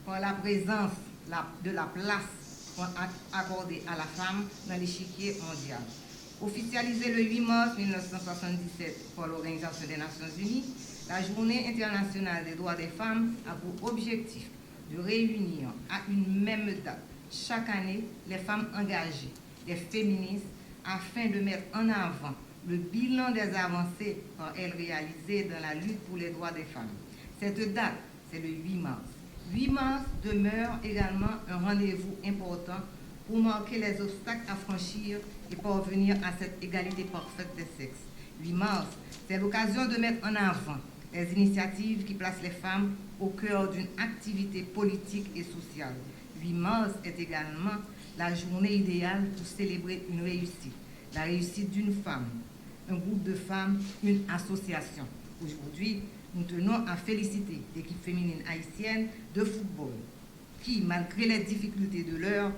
par la présence de la place accordée à la femme dans l'échiquier mondial. Officialisée le 8 mars 1977 par l'Organisation des Nations Unies, la Journée internationale des droits des femmes a pour objectif de réunir à une même date chaque année les femmes engagées, les féministes, afin de mettre en avant le bilan des avancées par elles réalisées dans la lutte pour les droits des femmes. Cette date, c'est le 8 mars. 8 mars demeure également un rendez-vous important pour marquer les obstacles à franchir et parvenir à cette égalité parfaite des sexes. 8 mars, c'est l'occasion de mettre en avant les initiatives qui placent les femmes au cœur d'une activité politique et sociale. 8 mars est également la journée idéale pour célébrer une réussite, la réussite d'une femme, un groupe de femmes, une association. Aujourd'hui, nous tenons à féliciter l'équipe féminine haïtienne de football qui, malgré les difficultés de l'heure,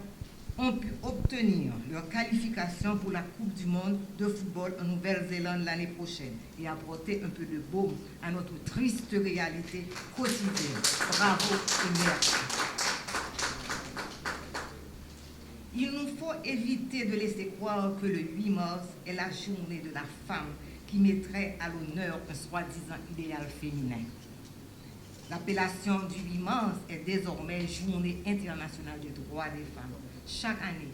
ont pu obtenir leur qualification pour la Coupe du monde de football en Nouvelle-Zélande l'année prochaine et apporter un peu de baume à notre triste réalité quotidienne. Bravo et merci. Il nous faut éviter de laisser croire que le 8 mars est la journée de la femme qui mettrait à l'honneur un soi-disant idéal féminin. L'appellation du 8 mars est désormais Journée internationale des droits des femmes. Chaque année,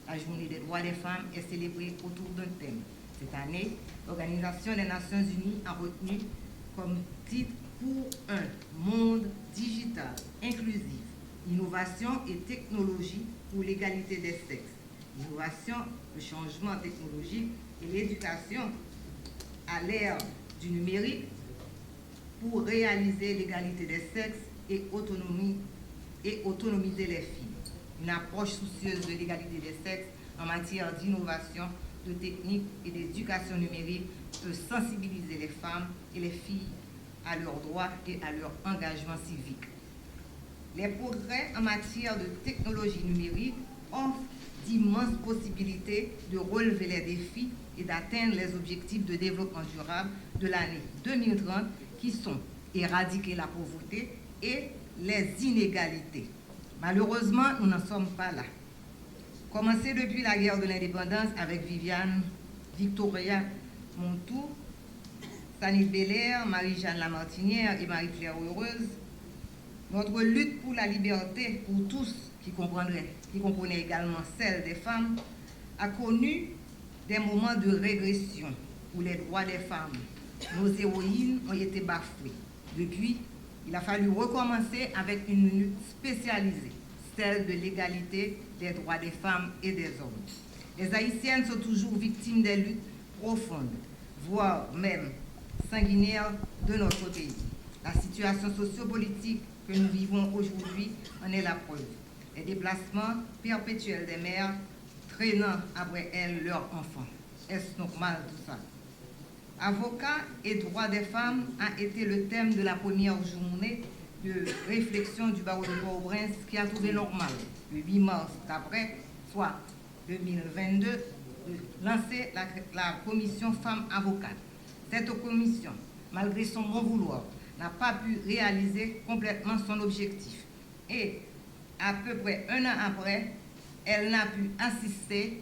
la Journée des droits des femmes est célébrée autour d'un thème. Cette année, l'Organisation des Nations Unies a retenu comme titre pour un monde digital inclusif, innovation et technologie pour l'égalité des sexes. L'innovation, le changement technologique et l'éducation à l'ère du numérique pour réaliser l'égalité des sexes et autonomiser les filles. Une approche soucieuse de l'égalité des sexes en matière d'innovation, de technique et d'éducation numérique peut sensibiliser les femmes et les filles à leurs droits et à leur engagement civique. Les progrès en matière de technologie numérique offrent d'immenses possibilités de relever les défis et d'atteindre les objectifs de développement durable de l'année 2030 qui sont éradiquer la pauvreté et les inégalités. Malheureusement, nous n'en sommes pas là. Commencé depuis la guerre de l'indépendance avec Viviane Victoria Montou, Sanit Belair, Marie-Jeanne Lamartinière et Marie-Claire Heureuse, notre lutte pour la liberté pour tous, qui comprenait également celle des femmes, a connu des moments de régression où les droits des femmes, nos héroïnes, ont été bafoués. Depuis, il a fallu recommencer avec une lutte spécialisée, celle de l'égalité des droits des femmes et des hommes. Les Haïtiennes sont toujours victimes des luttes profondes, voire même sanguinaires de notre pays. La situation sociopolitique que nous vivons aujourd'hui en est la preuve. Les déplacements perpétuels des mères traînant après elles leurs enfants. Est-ce normal tout ça? Avocats et droits des femmes a été le thème de la première journée de réflexion du barreau de Port-au-Prince qui a trouvé normal, le 8 mars d'après, soit 2022, de lancer la commission femmes avocates. Cette commission, malgré son bon vouloir, n'a pas pu réaliser complètement son objectif. Et à peu près un an après, elle n'a pu assister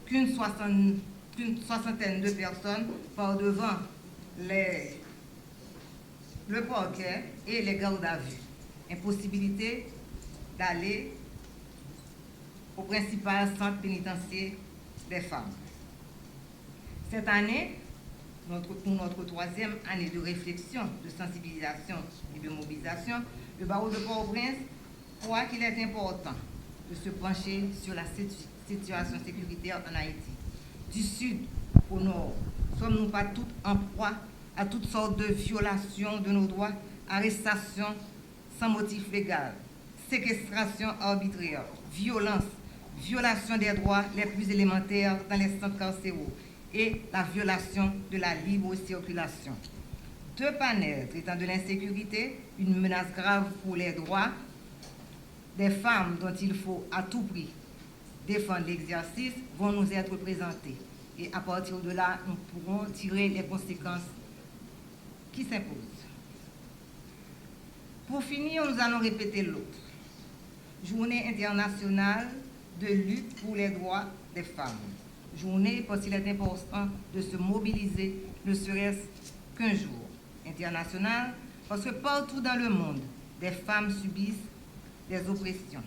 qu'une soixantaine de personnes par devant le parquet et les gardes à vue. Impossibilité d'aller au principal centre pénitentiaire des femmes. Cette année, pour notre troisième année de réflexion, de sensibilisation et de mobilisation, le barreau de Port-au-Prince croit qu'il est important de se pencher sur la situation sécuritaire en Haïti. Du sud au nord, sommes-nous pas toutes en proie à toutes sortes de violations de nos droits, arrestations sans motif légal, séquestration arbitraire, violence, violation des droits les plus élémentaires dans les centres carcéraux et la violation de la libre circulation. Deux panels traitant de l'insécurité, une menace grave pour les droits des femmes dont il faut à tout prix défendre l'exercice, vont nous être présentés. Et à partir de là, nous pourrons tirer les conséquences qui s'imposent. Pour finir, nous allons répéter l'autre. Journée internationale de lutte pour les droits des femmes. Journée parce qu'il est important de se mobiliser, ne serait-ce qu'un jour. International parce que partout dans le monde, des femmes subissent des oppressions.